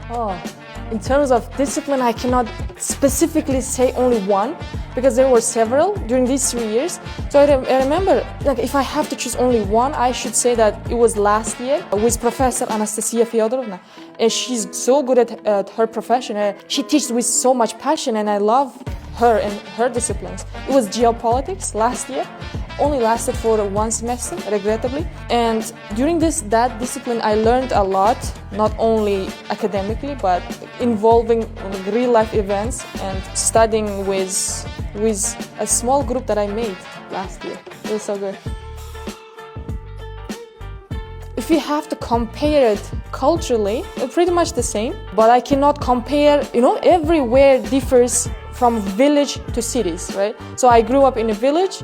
Oh, in terms of discipline, I cannot specifically say only one because there were several during these 3 years. So I remember, like, if I have to choose only one, I should say that it was last year with Professor Anastasia Fyodorovna. And she's so good at her profession. She teaches with so much passion, and I love her and her disciplines. It was geopolitics last year. Only lasted for one semester, regrettably. And during that discipline, I learned a lot, not only academically, but involving real life events and studying with a small group that I made last year. It was so good. If you have to compare it culturally, pretty much the same, but I cannot compare, everywhere differs from village to cities, right? So I grew up in a village.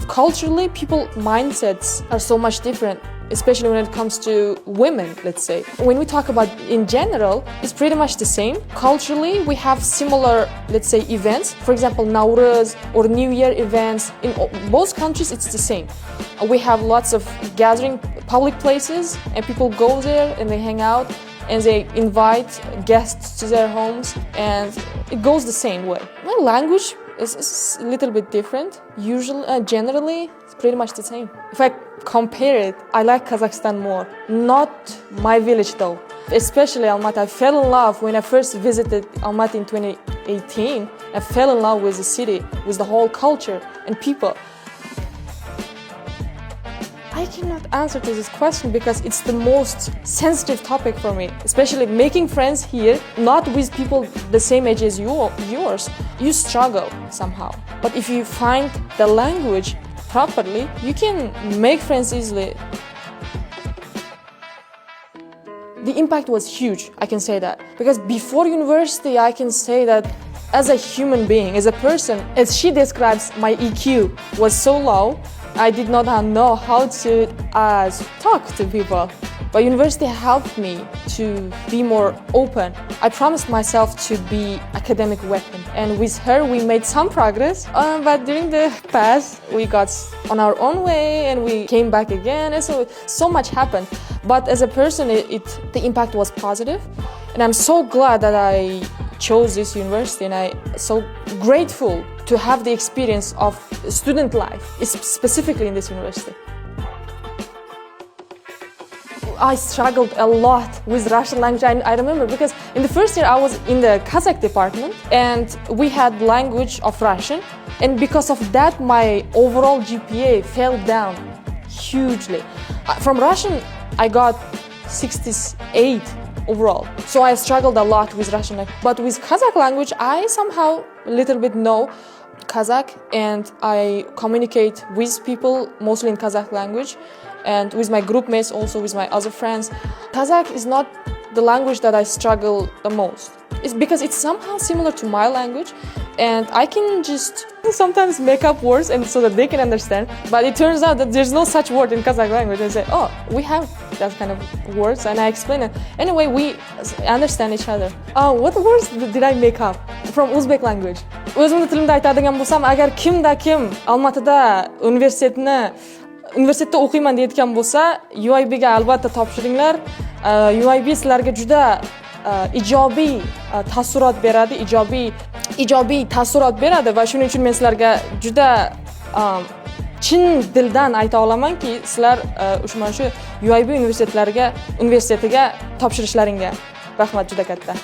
Culturally, people mindsets are so much different, especially when it comes to women, let's say. When we talk about in general, it's pretty much the same. Culturally, we have similar, let's say, events. For example, Nowruz or New Year events. In both countries, it's the same. We have lots of gathering public places, and people go there and they hang out and they invite guests to their homes, and it goes the same way. My language is a little bit different. Generally, it's pretty much the same. If I compare it, I like Kazakhstan more. Not my village though. Especially Almaty. I fell in love when I first visited Almaty in 2018. I fell in love with the city, with the whole culture and people. I cannot answer to this question because it's the most sensitive topic for me, especially making friends here, not with people the same age as yours. You struggle somehow. But if you find the language properly, you can make friends easily. The impact was huge, I can say that. Because before university, I can say that as a human being, as a person, as she describes, my EQ was so low. I did not know how to talk to people. But university helped me to be more open. I promised myself to be academic weapon. And with her, we made some progress. But during the past, we got on our own way and we came back again. And so much happened. But as a person, the impact was positive. And I'm so glad that I chose this university, and I'm so grateful to have the experience of student life, specifically in this university. I struggled a lot with Russian language. I remember because in the first year I was in the Kazakh department and we had language of Russian, and because of that my overall GPA fell down hugely. From Russian I got 68 overall. So I struggled a lot with Russian. But with Kazakh language, I somehow a little bit know Kazakh, and I communicate with people mostly in Kazakh language, and with my group mates, also with my other friends. Kazakh is not the language that I struggle the most. It's because it's somehow similar to my language, and I can just sometimes make up words and so that they can understand. But it turns out that there's no such word in Kazakh language. I say, oh, we have that kind of words, and I explain it. Anyway, we understand each other. What words did I make up from Uzbek language? O'zimni tilimda aytadigan bo'lsam, agar kimda kim Almatyda universitetda o'qiyman deyotgan bo'lsa, UIB ga albatta topshiringlar. UIB sizlarga juda ijobiy taassurot beradi, ijobiy taassurot beradi va shuning uchun men sizlarga juda chin dildan ayta olamanki, sizlar mana shu UIB universitetiga topshirishlaringga rahmat juda katta.